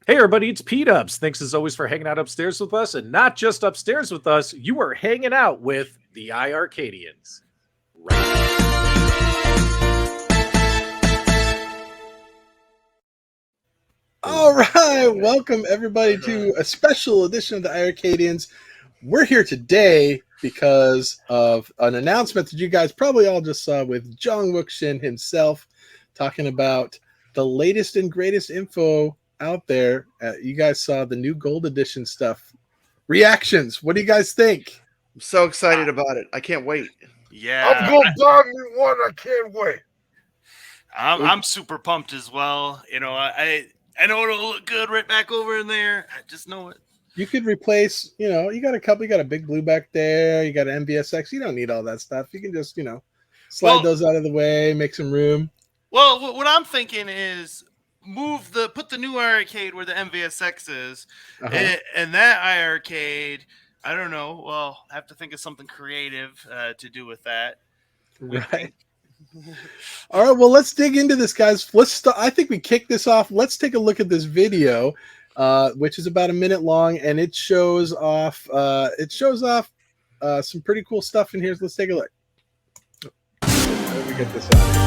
Hey everybody, it's Pdubs. Thanks as always for hanging out upstairs with us, and not just upstairs with us. You are hanging out with the iiRcadians right now. All right, welcome everybody to a special edition of the iiRcadians. We're here today because of an announcement that you guys probably all just saw with Jong Wook-shin himself talking about the latest and greatest info out there. You guys saw the new Gold Edition stuff. Reactions. What do you guys think? I'm so excited about it. I can't wait. I'm Yeah, gonna buy me one. I can't wait. I'm super pumped as well. I know it'll look good right back over in there. I just know it. You could replace, you got a couple, you got a big blue back there, you got an MVSX. You don't need all that stuff. You can just, slide those out of the way, make some room. Well, what I'm thinking is put the new iiRcade where the MVSX is, and that iiRcade. I don't know. Well, I have to think of something creative to do with that. Right. All right. Well, let's dig into this, guys. I think we kick this off. Let's take a look at this video, which is about a minute long, and it shows off. Some pretty cool stuff in here. So let's take a look. How do we get this out?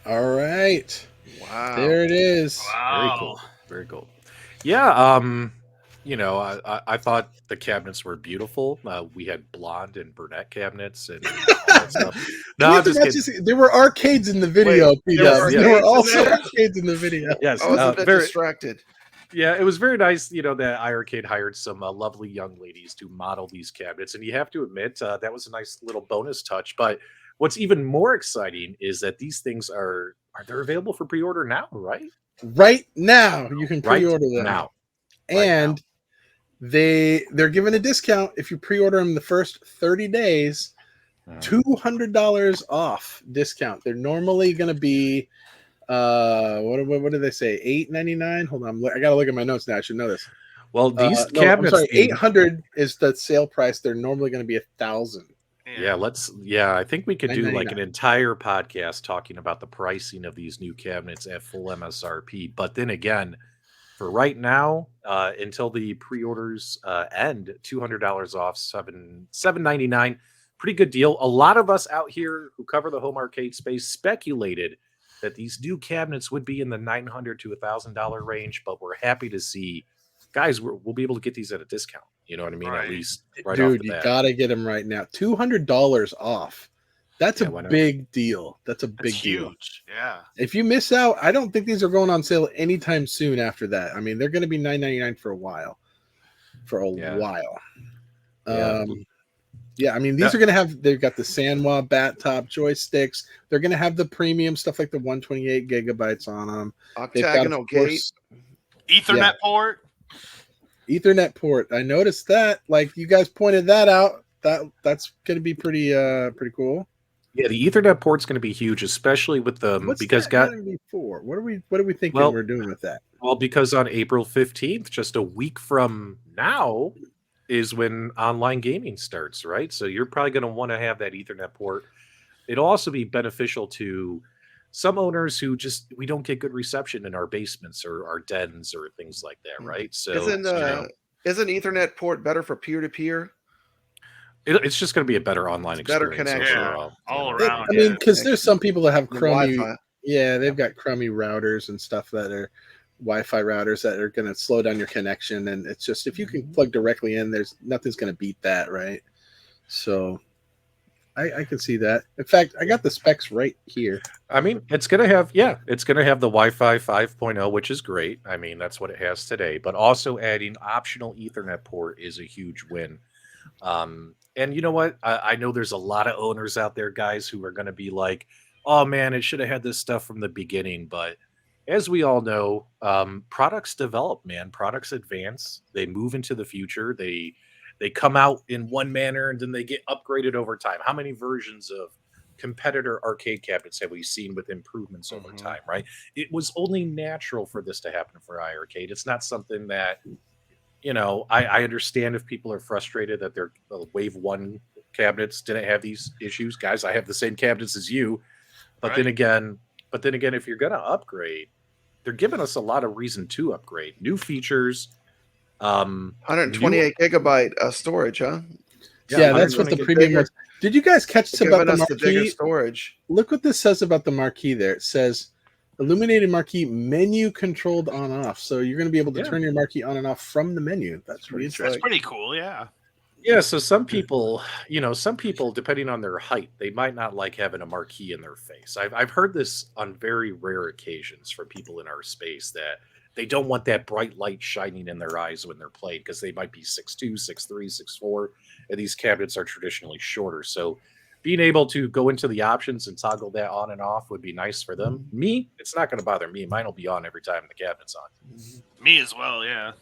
All right. Wow. There it is. Wow. Very cool. Very cool. Yeah. I thought the cabinets were beautiful. We had blonde and brunette cabinets and all that stuff. No, I'm just kidding. There were arcades in the video, Wait, P-Dubs. there There were were also arcades arcades in the video. Yes. I was a bit very, distracted. Yeah, it was very nice, that iiRcade hired some lovely young ladies to model these cabinets. And you have to admit, that was a nice little bonus touch. But what's even more exciting is that these things they're available for pre-order now, right? Right now, you can Right pre-order them. now. And they're giving a discount if you pre-order them the first 30 days, $200 off discount. They're normally going to be what do they say? $899. Hold on, I gotta look at my notes now. I should know this. Well, these No, I'm cabinets, sorry, 800 is the sale price. They're normally going to be 1,000. I think we could do like $999. an entire podcast talking about the pricing of these new cabinets at full MSRP. But then again, for right now, until the pre-orders end, $200 off, $799. Pretty good deal. A lot of us out here who cover the home arcade space speculated that these new cabinets would be in the $900 to $1,000 range, but we're happy to see, guys, we'll be able to get these at a discount. You know what I mean? Right. At least right off Dude, the you bat. gotta get them right now. $200 off. That's a why not? big deal. That's a That's big deal. huge. Yeah. If you miss out, I don't think these are going on sale anytime soon after that. I mean, they're going to be $999 for a while. While. I mean, these are going to they've got the Sanwa bat top joysticks. They're going to have the premium stuff like the 128 gigabytes on them. Octagonal gate. Ethernet port. Ethernet port. I noticed that. Like you guys pointed that out. That's going to be pretty cool. Yeah, the Ethernet port's going to be huge, especially with the because before. What are we thinking we're doing with that? Well, because on April 15th, just a week from now, is when online gaming starts, right? So you're probably going to want to have that Ethernet port. It'll also be beneficial to some owners who we don't get good reception in our basements or our dens or things like that, right? So isn't Ethernet port better for peer-to-peer? It's just going to be a better online experience. Better connection all around. I mean, because there's some people that have crummy, Wi-Fi. they've got crummy routers and stuff that are Wi-Fi routers that are going to slow down your connection. And it's just, if you can plug directly in, there's nothing's going to beat that, right? So I can see that. In fact, I got the specs right here. I mean, it's gonna have the Wi-Fi 5.0, which is great. I mean, that's what it has today. But also adding optional Ethernet port is a huge win. And you know what? I know there's a lot of owners out there, guys, who are gonna be like, "Oh man, it should have had this stuff from the beginning." But as we all know, products develop, man. Products advance. They move into the future. They come out in one manner and then they get upgraded over time. How many versions of competitor arcade cabinets have we seen with improvements over time, right? It was only natural for this to happen for iiRcade. It's not something that, I understand if people are frustrated that their Wave 1 cabinets didn't have these issues. Guys, I have the same cabinets as you. But then again, if you're going to upgrade, they're giving us a lot of reason to upgrade. New features. 128 gigabyte storage, huh? Yeah, that's what the premium was. Did you guys catch this about the marquee? The bigger storage. Look what this says about the marquee there. It says illuminated marquee menu controlled on off. So you're going to be able to turn your marquee on and off from the menu. That's pretty interesting. That's pretty cool, yeah. Yeah, so some people, depending on their height, they might not like having a marquee in their face. I've heard this on very rare occasions from people in our space that they don't want that bright light shining in their eyes when they're playing because they might be 6'2", 6'3", 6'4", and these cabinets are traditionally shorter. So being able to go into the options and toggle that on and off would be nice for them. Me, it's not going to bother me. Mine will be on every time the cabinet's on. Me as well, yeah.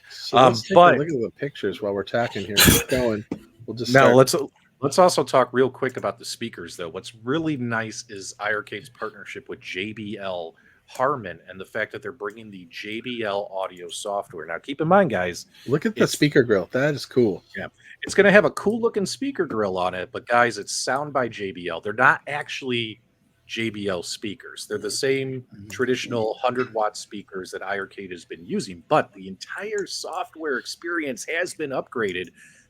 So let's take a look at the pictures while we're talking here. Keep going. We'll just now let's also talk real quick about the speakers, though. What's really nice is iiRcade's partnership with JBL Harman and the fact that they're bringing the JBL audio software. Now, keep in mind, guys, look at the speaker grill. That is cool. Yeah, it's going to have a cool looking speaker grill on it, but guys, it's sound by JBL. They're not actually JBL speakers. They're the same traditional 100-watt speakers that iiRcade has been using, but the entire software experience has been upgraded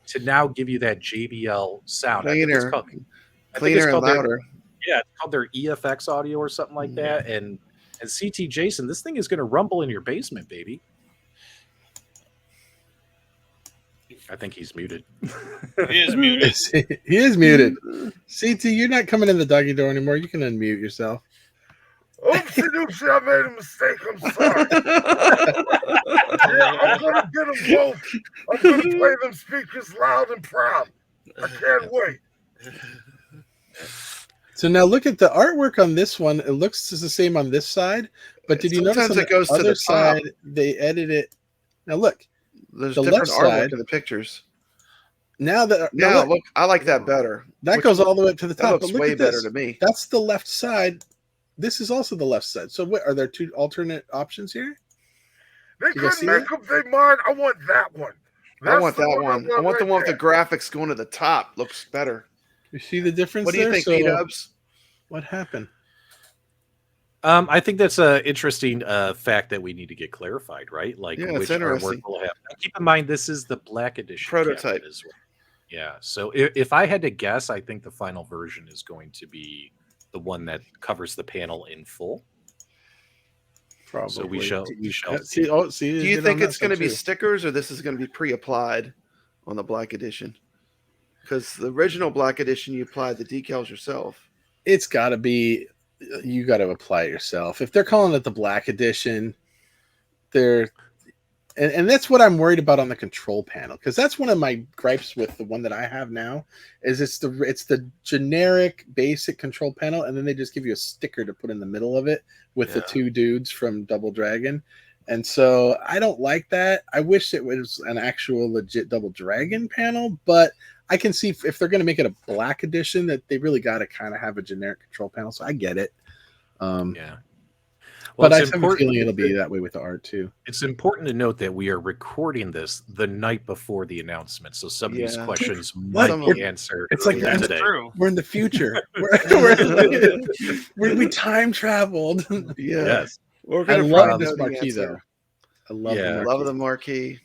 to now give you that JBL sound. Cleaner and louder. It's called their EFX audio or something like that. And CT Jason, this thing is going to rumble in your basement, baby. I think he's muted. He is muted. He is muted. CT, you're not coming in the doggy door anymore. You can unmute yourself. Oopsie doopsie, I made a mistake. I'm sorry. I'm going to get them both. I'm going to play them speakers loud and proud. I can't wait. So now look at the artwork on this one. It looks the same on this side, but did you notice on it goes the to other the side they edited it? Now look, there's the different left artwork side in the pictures. Now look, I like that better. That goes all the way up to the top. That looks way better to me. That's the left side. This is also the left side. So what are there two alternate options here? They couldn't make up their mind. I want that one. I want that one. I want the one with the graphics going to the top. Looks better. You see the difference? What do you think, Pdubs? What happened? I think that's an interesting fact that we need to get clarified, right? Like, which artwork will have. Now, keep in mind, this is the Black Edition prototype as well. Yeah. So if I had to guess, I think the final version is going to be the one that covers the panel in full. Probably. So we shall see. Do you think it's going to be stickers or this is going to be pre-applied on the Black Edition? Because the original Black Edition, you applied the decals yourself. It's got to be. You got to apply it yourself. If they're calling it the Black Edition, and that's what I'm worried about on the control panel, because that's one of my gripes with the one that I have now. Is it's the generic basic control panel, and then they just give you a sticker to put in the middle of it with the two dudes from Double Dragon. And so I don't like that. I wish it was an actual legit Double Dragon panel, but I can see if they're going to make it a Black Edition that they really got to kind of have a generic control panel. So I get it. Well, but I have a feeling it'll be that way with the art too. It's important to note that we are recording this the night before the announcement, so some of these questions might be answered. It's like today. We're in the future. we time traveled. Yes. I love this marquee though. I love the marquee.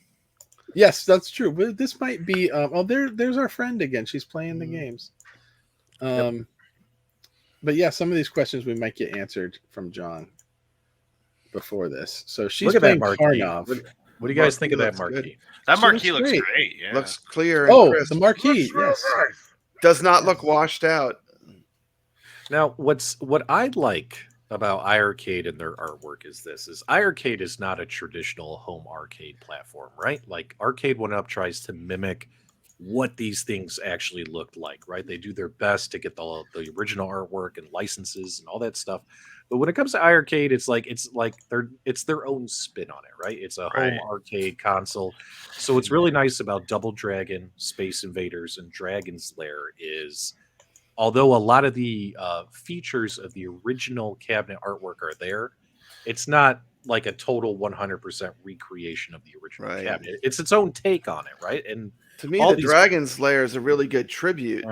Yes, that's true. But this might be. There's our friend again. She's playing the games. But yeah, some of these questions we might get answered from John before this. So she's playing Karnov. What do you guys think of that marquee? That marquee looks great. Yeah. Looks clear. And the marquee. Yes. Nice. Does not look washed out. Now, what I like about iiRcade and their artwork is iiRcade is not a traditional home arcade platform, right? Like Arcade 1-Up tries to mimic what these things actually looked like, right? They do their best to get the original artwork and licenses and all that stuff. But when it comes to iiRcade, it's their own spin on it, right? It's a home arcade console. So what's really nice about Double Dragon, Space Invaders, and Dragon's Lair is, although a lot of the features of the original cabinet artwork are there, it's not like a total 100% recreation of the original cabinet. It's its own take on it, right? And to me, the Dragon's Lair is a really good tribute.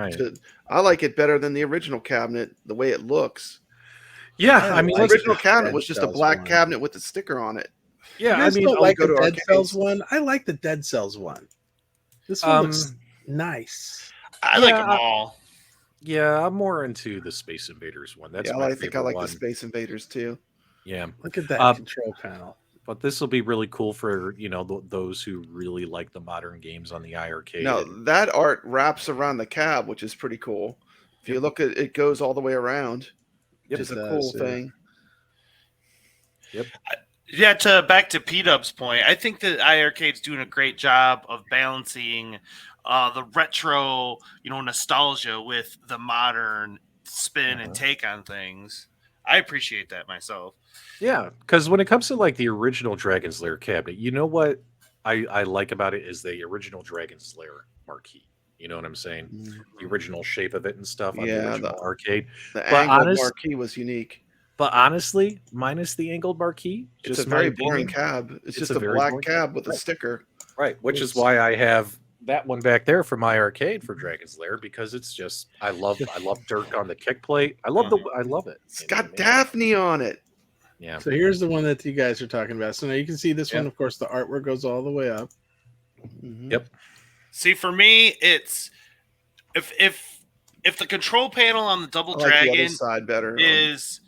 I like it better than the original cabinet, the way it looks. Yeah, I mean, the original cabinet was just a black cabinet with a sticker on it. Yeah, I mean, don't like the Dead Cells one. I like the Dead Cells one. This one looks nice. I like them all. Yeah, I'm more into the Space Invaders one. That's my I think I like one. the Space Invaders too. Yeah, look at that control panel. But this will be really cool for those who really like the modern games on the iiRcade. Now that art wraps around the cab, which is pretty cool. If you look at it, goes all the way around. Which is a cool thing. Yep. Yeah, back to Pdubs' point, I think that iiRcade's doing a great job of balancing the retro, nostalgia with the modern spin and take on things. I appreciate that myself. Yeah, because when it comes to like the original Dragon's Lair cabinet, you know what I like about it is the original Dragon's Lair marquee. You know what I'm saying? The original shape of it and stuff on the original arcade. The angled marquee was unique. But honestly, minus the angled marquee, it's a very boring cab. It's just a black cab with a sticker. Right, which is why I have that one back there from iiRcade for Dragon's Lair, because it's just I love Dirk on the kick plate. I love it. It's got Daphne on it. Yeah. So here's the one that you guys are talking about. So now you can see this one. Of course, the artwork goes all the way up. Yep. See, for me, it's if the control panel on the Double Dragon the other side better is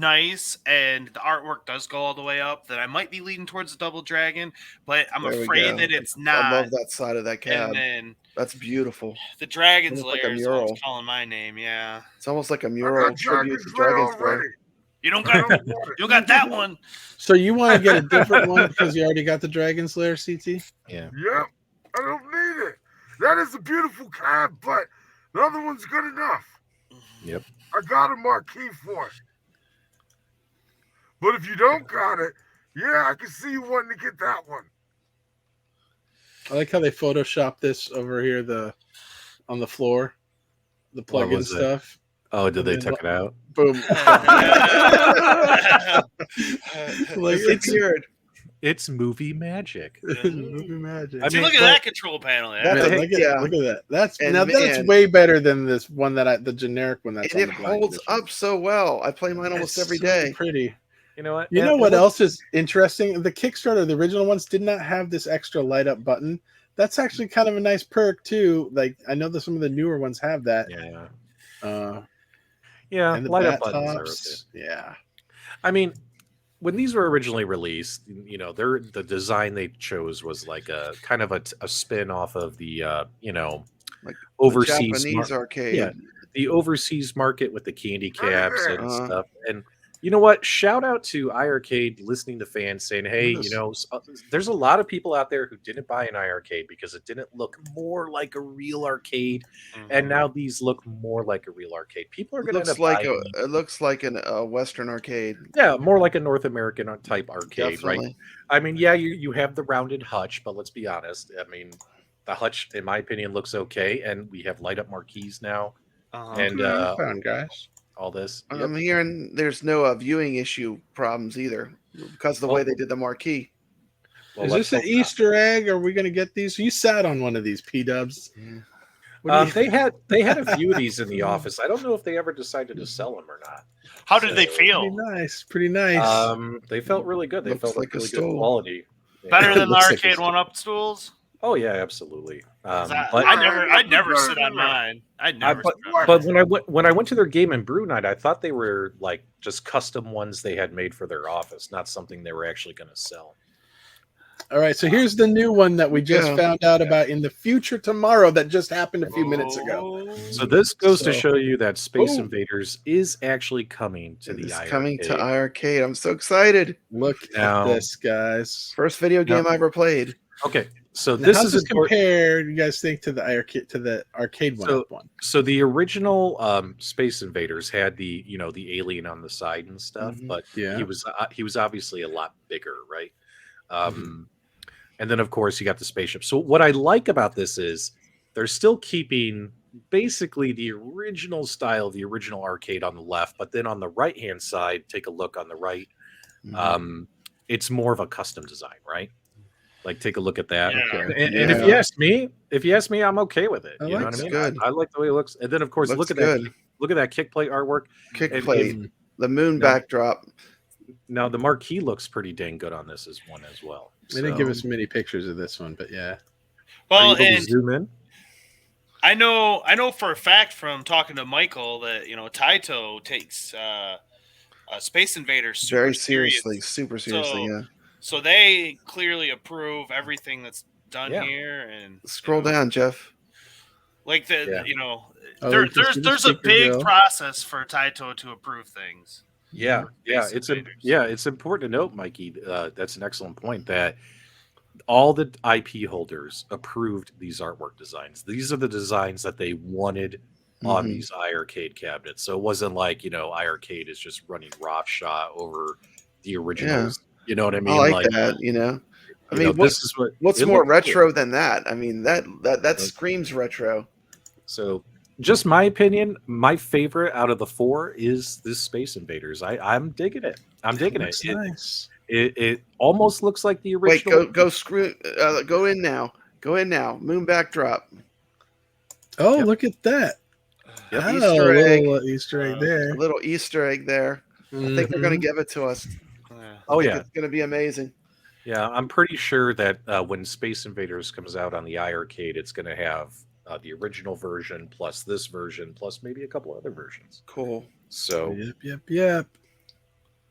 nice and the artwork does go all the way up, then I might be leaning towards the Double Dragon, but I'm afraid that it's not. I love that side of that cab. And then that's beautiful. The Dragon's Lair is what's calling my name. Yeah, it's almost like a mural tribute to Dragon's Lair. You don't got that one. So you want to get a different one because you already got the Dragon's Lair, CT? Yeah. Yep. I don't need it. That is a beautiful cab, but the other one's good enough. Yep. I got a marquee for it. But if you don't got it, yeah, I can see you wanting to get that one. I like how they photoshopped this over here on the floor, the plug-in stuff. Oh, did they take it out? Boom. It's weird. It's movie magic. Movie magic. I mean, look at that control panel. Look at that. That's way better than this one the generic one. That's and it holds up so well. I play mine almost every day. Pretty. You know what? You know what else is interesting? The Kickstarter, the original ones, did not have this extra light up button. That's actually kind of a nice perk too. Like I know that some of the newer ones have that. Yeah. And the light up buttons buttons are okay. Yeah. I mean, when these were originally released, the design they chose was like a kind of a spin off of the like overseas Japanese arcade. Yeah, the overseas market with the candy caps and stuff. And you know what? Shout out to iiRcade listening to fans saying, hey, there's a lot of people out there who didn't buy an iiRcade because it didn't look more like a real arcade. And now these look more like a real arcade. People are going to end up buying them. It looks like a Western arcade. Yeah, more like a North American type arcade, Definitely. right? I mean, yeah, you have the rounded hutch, but let's be honest. I mean, the hutch, in my opinion, looks okay. And we have light up marquees now. And fun, guys. all this. I'm hearing there's no viewing issue problems either because of the way they did the marquee. Is this an Easter egg? Are we going to get these? You sat on one of these Pdubs. They had a few of these in the office. I don't know if they ever decided to sell them or not. How did they feel? Pretty nice. They felt really good. They Looks felt like really a good stool. quality. Better than the Looks like arcade it's- one-up stools? Oh yeah, absolutely. But I'd never sit on mine. I'd never. but when I went to their game and brew night, I thought they were like just custom ones they had made for their office, not something they were actually going to sell. All right, so here's the new one that we just found out about in the future tomorrow that just happened a few minutes ago. So this goes to So- show you that Space Invaders is actually coming to the It's iiRcade. coming to iiRcade. I'm so excited. Look Now- at this, guys. First video game I ever played. Okay, so Now, this how is does this important. compare, you guys think, to the iiRcade, to the arcade one? So the original Space Invaders had the the alien on the side and stuff, Mhm. but Yeah. he was obviously a lot bigger, right? And then of course you got the spaceship. So what I like about this is they're still keeping basically the original style, the original arcade on the left, but then on the right hand side, take a look on the right. It's more of a custom design, right? Like take a look at that. Yeah. Okay. And if you ask me, I'm okay with it. I You know like what I mean? good. I like the way it looks. And then of course Looks look at good. that. Look at that kick plate artwork. Kick And- plate. and The moon No. backdrop. now the marquee looks pretty dang good on this as well. They didn't give So- us many pictures of this one, but yeah. Are you Well, able to and zoom in? I know for a fact from talking to Michael that Taito takes Space Invaders super Very serious. seriously. Super seriously, So- yeah. So they clearly approve everything that's done Yeah. here, and Scroll down, Jeff. like the Yeah. Oh, there, just do the there's a speaker big go. process for Taito to approve things. Yeah, Space Invaders. it's important to note, Mikey. That's an excellent point. That all the IP holders approved these artwork designs. These are the designs that they wanted on Mhm. these iiRcade cabinets. So it wasn't like iiRcade is just running roughshod over the originals. You know what I mean? I like that, I mean, this is what's it more looks retro than that? I mean, that screams retro. So, just my opinion, my favorite out of the four is this Space Invaders. I'm digging it. I'm digging it. Looks nice. It almost looks like the Wait, original. go in now. Go in now. Moon backdrop. Oh, Yep. look at that. Yep. Oh, Easter a egg. little Easter egg there. A little Easter egg there. I think they're going to give it to us. Oh I think yeah, it's going to be amazing. yeah. I'm pretty sure that when Space Invaders comes out on the iiRcade, it's going to have the original version plus this version plus maybe a couple other versions. Cool. So Yep.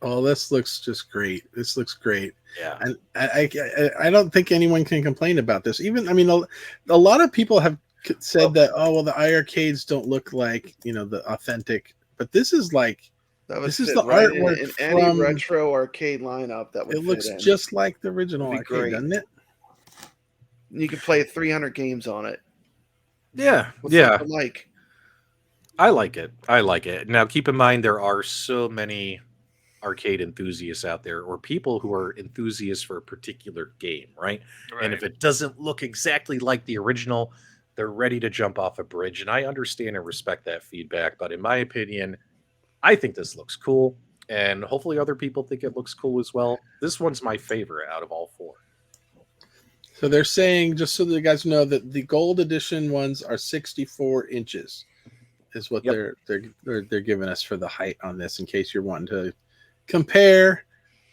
Oh, this looks just great. This looks great. yeah, And I don't think anyone can complain about this. Even, I mean, a lot of people have said that, oh, well, the iiRcades don't look like, the authentic, but this is like, That would This is fit the right artwork in any from- retro arcade lineup. That would it looks fit in. just like the original It'd be arcade, great. doesn't it? You could play 300 games on it. yeah, What's yeah. that for like? I like it. I like it. Now, keep in mind there are so many arcade enthusiasts out there, or people who are enthusiasts for a particular game, right? And if it doesn't look exactly like the original, they're ready to jump off a bridge. And I understand and respect that feedback. But in my opinion, I think this looks cool. And hopefully other people think it looks cool as well. This one's my favorite out of all four. So they're saying, just so that you guys know, that the gold edition ones are 64 inches, is what Yep. they're giving us for the height on this. In case you're wanting to compare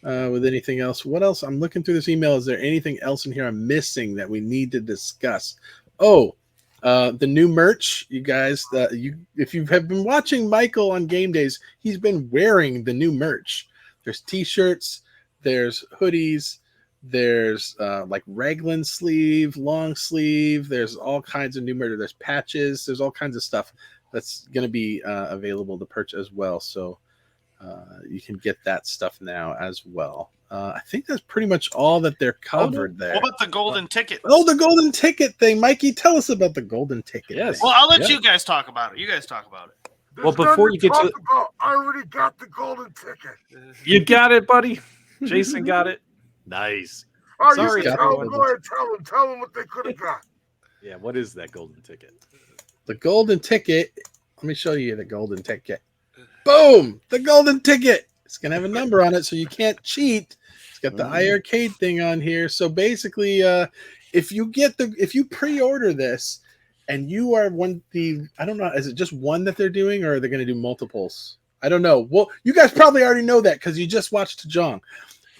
with anything else. What else? I'm looking through this email. Is there anything else in here I'm missing that we need to discuss? Oh, the new merch, you guys. If you have been watching Michael on game days, he's been wearing the new merch. There's t-shirts, there's hoodies. There's like raglan sleeve, long sleeve. There's all kinds of new merch. There's patches. There's all kinds of stuff that's going to be available to purchase as well. So you can get that stuff now as well. I think that's pretty much all that they're covered there. What about the golden ticket? Oh, the golden ticket thing. Mikey, tell us about the golden ticket. Yes. thing. Well, I'll let Yeah. you guys talk about it. You guys talk about it. There's Well, before nothing you get to talk about. I already got the golden ticket. You got it, buddy. Jason got it. Nice. Oh, Sorry, you can everyone. go ahead, tell them what they could have got. Yeah, what is that golden ticket? The golden ticket. Let me show you the golden ticket. Boom! The golden ticket. It's gonna have a number on it, so you can't cheat. It's got the iiRcade thing on here. So basically, if you pre-order this and you are I don't know, is it just one that they're doing, or are they going to do multiples? I don't know. Well, you guys probably already know that because you just watched Jong.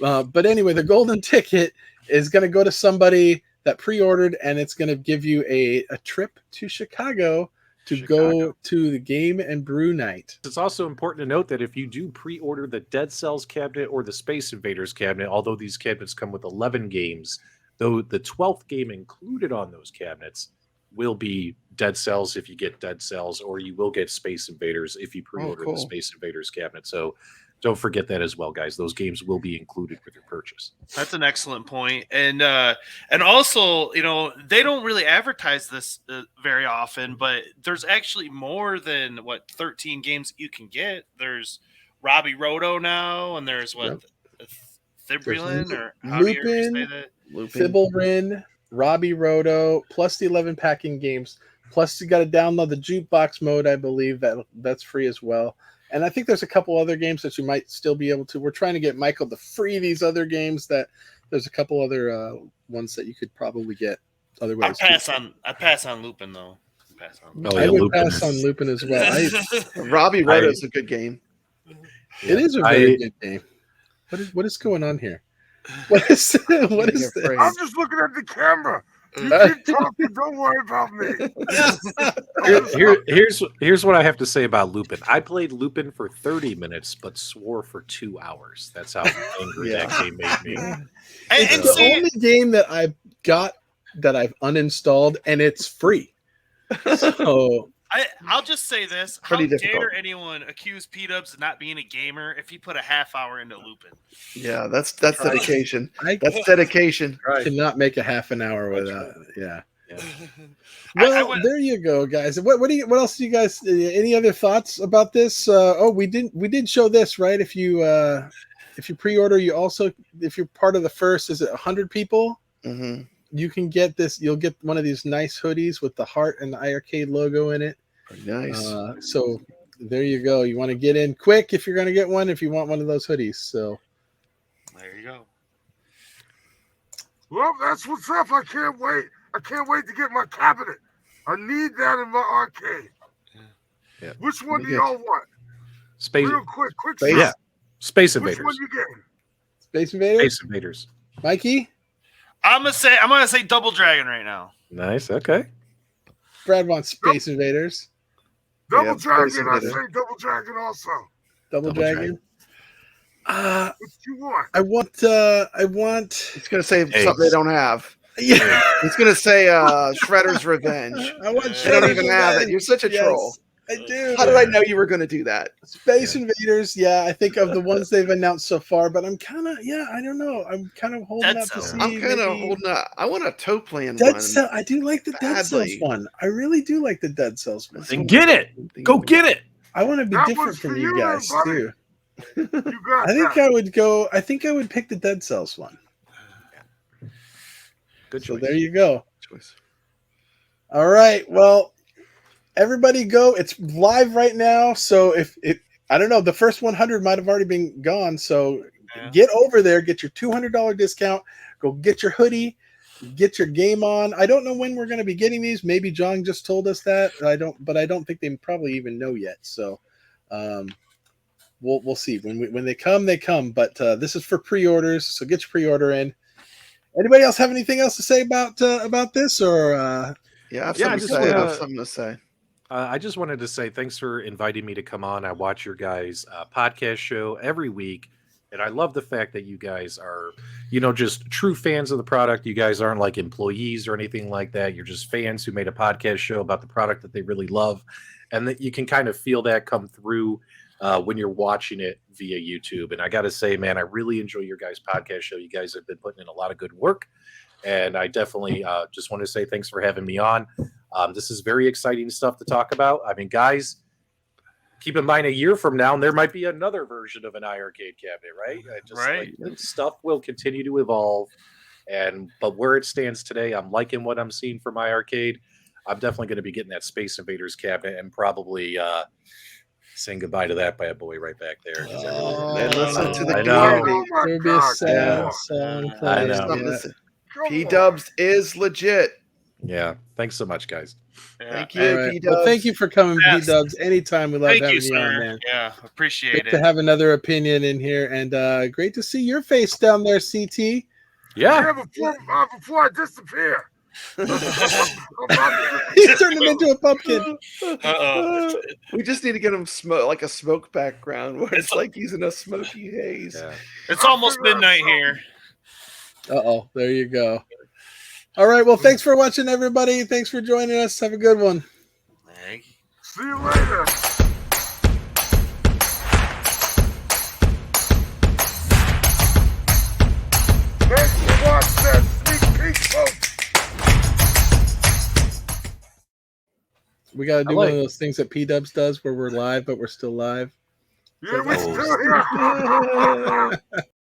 But anyway, the golden ticket is going to go to somebody that pre-ordered, and it's going to give you a trip to Chicago to Chicago. go to the Game and Brew Night. It's also important to note that if you do pre-order the Dead Cells cabinet or the Space Invaders cabinet, although these cabinets come with 11 games, though the 12th game included on those cabinets will be Dead Cells if you get Dead Cells, or you will get Space Invaders if you pre-order cool. the Space Invaders cabinet. So don't forget that as well, guys. Those games will be included with your purchase. That's an excellent point. And also, they don't really advertise this very often, but there's actually more than 13 games you can get. There's Robbie Roto now, and there's Thibulin, or how do you say that? Thibulin, Robbie Roto, plus the 11 packing games. Plus you got to download the jukebox mode. I believe that's free as well. And I think there's a couple other games that you might still be able to. We're trying to get Michael to free these other games. That there's a couple other ones that you could probably get otherwise. I pass on Lupin though. I would pass on Lupin as well. Robbie Roto is a good game. It is a very good game. What is going on here? What is this? I'm just looking at the camera. You keep talking. Don't worry about me. Here's what I have to say about Lupin. I played Lupin for 30 minutes, but swore for 2 hours. That's how angry that game made me. It's the only game that I've got that I've uninstalled, and it's free. So I'll just say this: how dare anyone accuse Pdubs of not being a gamer if he put a half hour into Lupin? Yeah, that's dedication. That's dedication. I cannot make a half an hour without. Yeah. Well, there you go, guys. What else do you guys? Any other thoughts about this? We did show this, right? If you pre-order, you also, if you're part of the first, is it 100 people? Mm-hmm. You can get this. You'll get one of these nice hoodies with the heart and the iiRcade logo in it. Nice. So there you go. You want to get in quick if you're going to get one. If you want one of those hoodies, so there you go. Well, that's what's up. I can't wait. I can't wait to get my cabinet. I need that in my arcade. Yeah. Which one do y'all want? Space. Real quick. Yeah. Space Invaders. Which one you getting? Space Invaders. Space Invaders. Mikey. I'm gonna say Double Dragon right now. Nice. Okay. Brad wants Space Invaders. Double Dragon. I say Double Dragon also. Double Dragon. What you want? I want. It's gonna say something they don't have. Yeah. It's gonna say Shredder's Revenge. I want. They don't even have it. You're such a troll. I do. How did I know you were gonna do that? Space Invaders. Yeah, I think of the ones they've announced so far, but I'm kind of. Yeah, I don't know. I'm kind of holding out to see. I'm kind of holding out. I want a toe plan one. I do like the Dead Cells one. I really do like the Dead Cells one. Then get it. Go get it. I want to be different from you guys too. You got I think I would go. I think I would pick the Dead Cells one. Good choice. So there you go. All right. Well, everybody go. It's live right now. So I don't know, the first 100 might have already been gone. So get over there, get your $200 discount. Go get your hoodie. Get your game on. I don't know when we're going to be getting these. Maybe John just told us that. I don't think they probably even know yet. So, we'll see when they come. They come. But this is for pre-orders. So get your pre-order in. Anybody else have anything else to say about this? Or I have something to say. I just wanted to say thanks for inviting me to come on. I watch your guys' podcast show every week, and I love the fact that you guys are, just true fans of the product. You guys aren't like employees or anything like that. You're just fans who made a podcast show about the product that they really love, and that you can kind of feel that come through when you're watching it via YouTube. And I got to say, man, I really enjoy your guys' podcast show. You guys have been putting in a lot of good work, and I definitely just want to say thanks for having me on. This is very exciting stuff to talk about. I mean, guys, keep in mind a year from now, there might be another version of an iiRcade cabinet, right? Like, stuff will continue to evolve. But where it stands today, I'm liking what I'm seeing from iiRcade. I'm definitely going to be getting that Space Invaders cabinet and probably saying goodbye to that bad boy right back there. Listen to the I know. There would be a sad song playing. I know. Pdubs is legit. Yeah. Thanks so much, guys. Thank you, Right. Pdubs. Well, thank you for coming, Pdubs. Anytime. We love Thank having you, you sir. on, man. Yeah, appreciate Great it. to have another opinion in here, and great to see your face down there, CT. Yeah. Before I disappear, He's turned him into a pumpkin. We just need to get him like a smoke background where it's like he's in a smoky haze. Yeah. It's almost midnight here. Uh-oh, there you go. All right, well, thanks for watching, everybody. Thanks for joining us. Have a good one. See you later. Thanks for watching that sneak peek, folks. We got to do I like- one of those things that Pdubs does where we're live, but we're still live. Yeah, we Oh. still here.